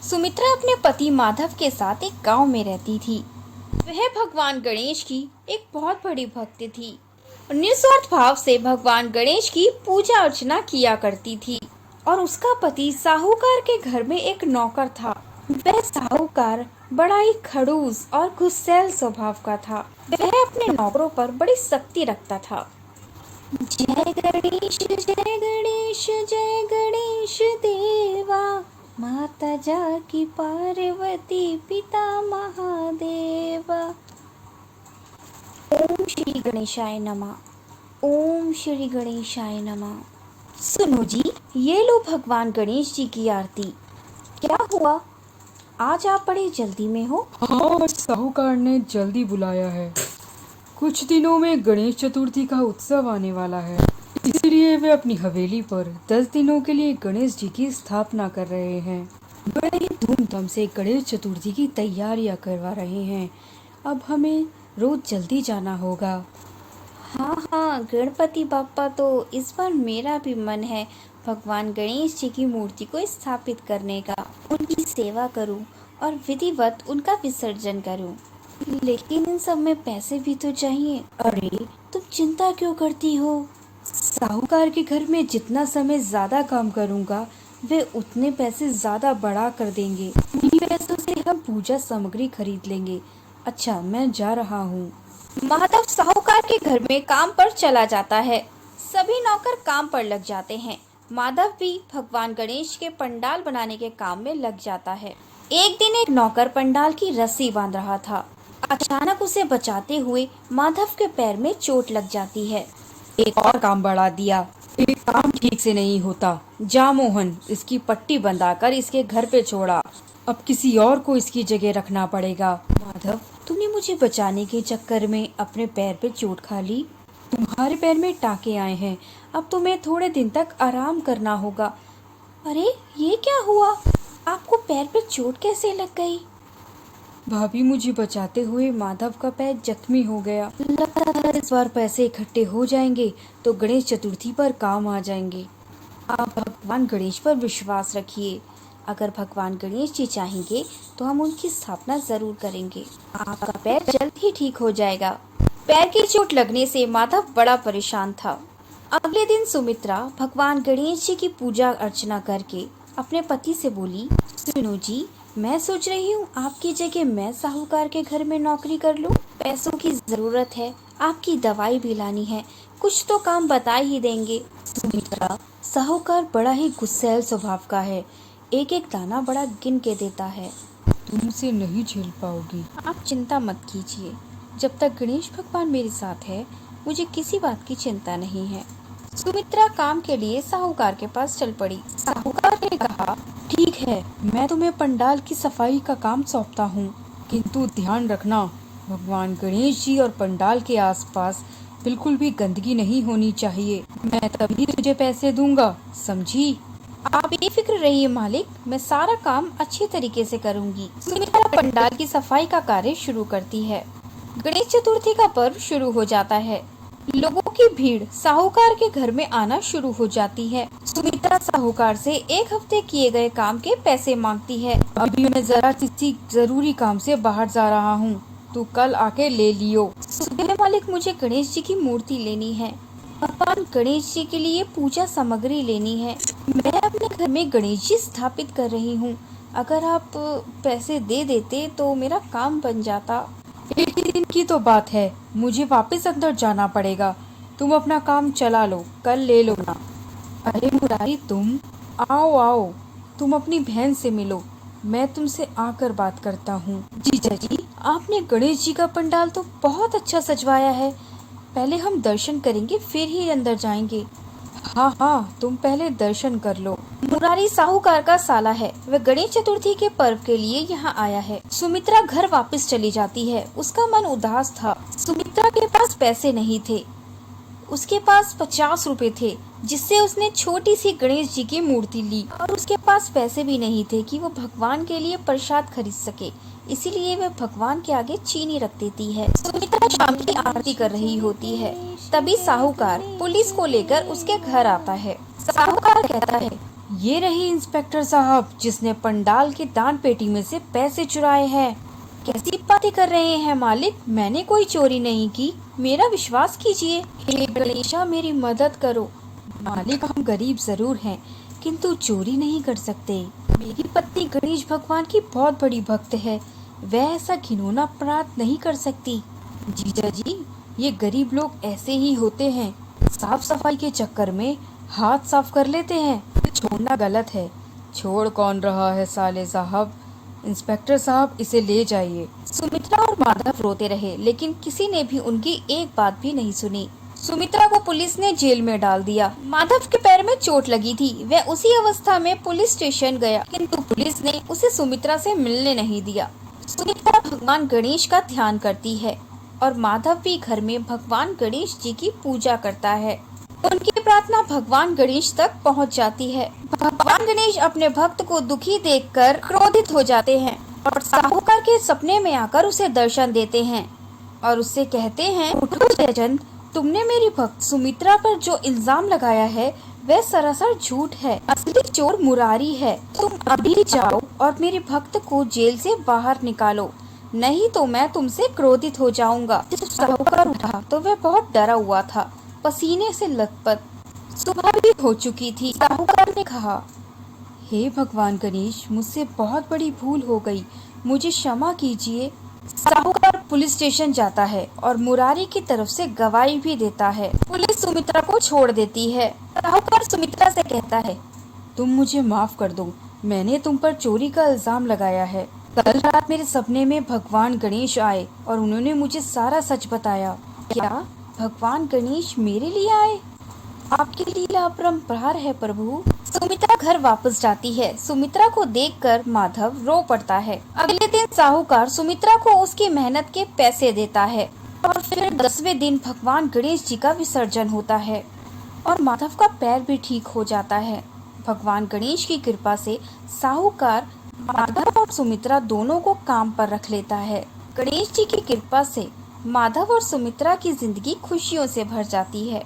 सुमित्रा अपने पति माधव के साथ एक गांव में रहती थी। वह भगवान गणेश की एक बहुत बड़ी भक्त थी और निस्वार्थ भाव से भगवान गणेश की पूजा अर्चना किया करती थी। और उसका पति साहूकार के घर में एक नौकर था। वह साहूकार बड़ा ही खड़ूस और गुस्सैल स्वभाव का था। वह अपने नौकरों पर बड़ी सख्ती रखता था। जय गणेश जय गणेश जय गणेश देवा, माता जाकी पार्वती पिता महादेवा। ओम श्री गणेशाय नमः। ओम श्री गणेशाय नमः। सुनो जी, ये लो भगवान गणेश जी की आरती। क्या हुआ, आज आप बड़ी जल्दी में हो? हाँ, साहूकार ने जल्दी बुलाया है। कुछ दिनों में गणेश चतुर्थी का उत्सव आने वाला है, इसलिए वे अपनी हवेली पर 10 दिनों के लिए गणेश जी की स्थापना कर रहे हैं। बड़े ही धूमधाम से गणेश चतुर्थी की तैयारियां करवा रहे हैं। अब हमें रोज जल्दी जाना होगा। हाँ, गणपति बाप्पा, तो इस बार मेरा भी मन है भगवान गणेश जी की मूर्ति को स्थापित करने का, उनकी सेवा करूं और विधिवत उनका विसर्जन करूं। लेकिन इन सब में पैसे भी तो चाहिए। अरे, तुम चिंता क्यों करती हो? साहूकार के घर में जितना समय ज्यादा काम करूंगा, वे उतने पैसे ज्यादा बढ़ा कर देंगे। इन्हीं पैसों से हम पूजा सामग्री खरीद लेंगे। अच्छा, मैं जा रहा हूँ। माधव साहूकार के घर में काम पर चला जाता है। सभी नौकर काम पर लग जाते हैं। माधव भी भगवान गणेश के पंडाल बनाने के काम में लग जाता है। एक दिन एक नौकर पंडाल की रस्सी बांध रहा था। अचानक उसे बचाते हुए माधव के पैर में चोट लग जाती है। एक और काम बढ़ा दिया। एक काम ठीक से नहीं होता। जा मोहन, इसकी पट्टी बंधाकर इसके घर पे छोड़ा। अब किसी और को इसकी जगह रखना पड़ेगा। माधव, तुमने मुझे बचाने के चक्कर में अपने पैर पे चोट खा ली। तुम्हारे पैर में टाके आए हैं। अब तुम्हें थोड़े दिन तक आराम करना होगा। अरे, ये क्या हुआ? आपको पैर पे चोट कैसे लग गई? भाभी, मुझे बचाते हुए माधव का पैर जख्मी हो गया। लगता है इस बार पैसे इकट्ठे हो जाएंगे तो गणेश चतुर्थी पर काम आ जाएंगे। आप भगवान गणेश पर विश्वास रखिए। अगर भगवान गणेश जी चाहेंगे तो हम उनकी स्थापना जरूर करेंगे। आपका पैर जल्द ही ठीक हो जाएगा। पैर की चोट लगने से माधव बड़ा परेशान था। अगले दिन सुमित्रा भगवान गणेश जी की पूजा अर्चना करके अपने पति से बोली, सुनो जी, मैं सोच रही हूँ आपकी जगह मैं साहूकार के घर में नौकरी कर लूँ। पैसों की जरूरत है, आपकी दवाई भी लानी है, कुछ तो काम बता ही देंगे। सुमित्रा, साहूकार बड़ा ही गुस्सैल स्वभाव का है। एक एक दाना बड़ा गिन के देता है। तुमसे नहीं झेल पाओगी। आप चिंता मत कीजिए। जब तक गणेश भगवान मेरे साथ है, मुझे किसी बात की चिंता नहीं है। सुमित्रा काम के लिए साहूकार के पास चल पड़ी। साहूकार ने कहा, ठीक है, मैं तुम्हें पंडाल की सफाई का काम सौंपता हूँ, किंतु ध्यान रखना भगवान गणेश जी और पंडाल के आसपास बिल्कुल भी गंदगी नहीं होनी चाहिए। मैं तभी तुझे पैसे दूंगा, समझी? आप बेफिक्र रहिए मालिक, मैं सारा काम अच्छे तरीके से करूंगी। सुमित्रा पंडाल की सफाई का कार्य शुरू करती है। गणेश चतुर्थी का पर्व शुरू हो जाता है। लोगों की भीड़ साहूकार के घर में आना शुरू हो जाती है। सुमित्रा साहूकार से एक हफ्ते किए गए काम के पैसे मांगती है। अभी मैं जरा किसी जरूरी काम से बाहर जा रहा हूँ, तू कल आके ले लियो। सुबह मालिक, मुझे गणेश जी की मूर्ति लेनी है। भगवान गणेश जी के लिए पूजा सामग्री लेनी है। मैं अपने घर में गणेश जी स्थापित कर रही हूँ। अगर आप पैसे दे देते तो मेरा काम बन जाता। एक ही दिन की तो बात है, मुझे वापस अंदर जाना पड़ेगा। तुम अपना काम चला लो, कल ले लो ना। अरे मुरारी, तुम आओ आओ, तुम अपनी बहन से मिलो, मैं तुमसे आकर बात करता हूँ। जीजा जी, आपने गणेश जी का पंडाल तो बहुत अच्छा सजवाया है। पहले हम दर्शन करेंगे, फिर ही अंदर जाएंगे। हाँ हाँ, तुम पहले दर्शन कर लो। मुरारी साहूकार का साला है। वह गणेश चतुर्थी के पर्व के लिए यहाँ आया है। सुमित्रा घर वापस चली जाती है। उसका मन उदास था। सुमित्रा के पास पैसे नहीं थे। उसके पास 50 रुपए थे, जिससे उसने छोटी सी गणेश जी की मूर्ति ली। और उसके पास पैसे भी नहीं थे कि वो भगवान के लिए प्रसाद खरीद सके, इसीलिए वह भगवान के आगे चीनी रख देती है। सुमित्रा शाम की आरती कर रही होती है। तभी साहूकार पुलिस को लेकर उसके घर आता है। साहूकार कहता है, ये रही इंस्पेक्टर साहब जिसने पंडाल के दान पेटी में से पैसे चुराए हैं। कैसी बातें कर रहे हैं मालिक, मैंने कोई चोरी नहीं की, मेरा विश्वास कीजिए। हे गणेशा मेरी मदद करो। मालिक हम गरीब जरूर हैं किंतु चोरी नहीं कर सकते। मेरी पत्नी गणेश भगवान की बहुत बड़ी भक्त है, वह ऐसा घिनौना अपराध नहीं कर सकती। जीजा जी ये गरीब लोग ऐसे ही होते हैं, साफ सफाई के चक्कर में हाथ साफ कर लेते हैं, छोड़ना गलत है। छोड़ कौन रहा है साले साहब, इंस्पेक्टर साहब इसे ले जाइए। सुमित्रा और माधव रोते रहे लेकिन किसी ने भी उनकी एक बात भी नहीं सुनी। सुमित्रा को पुलिस ने जेल में डाल दिया। माधव के पैर में चोट लगी थी, वह उसी अवस्था में पुलिस स्टेशन गया किंतु पुलिस ने उसे सुमित्रा से मिलने नहीं दिया। सुमित्रा भगवान गणेश का ध्यान करती है और माधव भी घर में भगवान गणेश जी की पूजा करता है। उनकी प्रार्थना भगवान गणेश तक पहुंच जाती है। भगवान गणेश अपने भक्त को दुखी देखकर क्रोधित हो जाते हैं और साहूकार के सपने में आकर उसे दर्शन देते हैं और उससे कहते हैं, उठो जयचंद, तुमने मेरी भक्त सुमित्रा पर जो इल्जाम लगाया है वह सरासर झूठ है, असली चोर मुरारी है। तुम अभी जाओ और मेरे भक्त को जेल से बाहर निकालो, नहीं तो मैं तुमसे क्रोधित हो जाऊंगा। जब साहूकार उठा तो वह बहुत डरा हुआ था, पसीने से लथपथ। सुबह भी हो चुकी थी। साहूकार ने कहा, हे भगवान गणेश मुझसे बहुत बड़ी भूल हो गई, मुझे क्षमा कीजिए। साहूकार पुलिस स्टेशन जाता है और मुरारी की तरफ से गवाही भी देता है। पुलिस सुमित्रा को छोड़ देती है। साहूकार सुमित्रा से कहता है, तुम मुझे माफ कर दो, मैंने तुम पर चोरी का इल्जाम लगाया है। कल रात मेरे सपने में भगवान गणेश आए और उन्होंने मुझे सारा सच बताया। क्या भगवान गणेश मेरे लिए आए? आपकी लीला अपरंपार है प्रभु। सुमित्रा घर वापस जाती है। सुमित्रा को देखकर माधव रो पड़ता है। अगले दिन साहूकार सुमित्रा को उसकी मेहनत के पैसे देता है और फिर 10वें दिन भगवान गणेश जी का विसर्जन होता है और माधव का पैर भी ठीक हो जाता है। भगवान गणेश की कृपा से साहूकार माधव और सुमित्रा दोनों को काम पर रख लेता है। गणेश जी की कृपा से माधव और सुमित्रा की जिंदगी खुशियों से भर जाती है।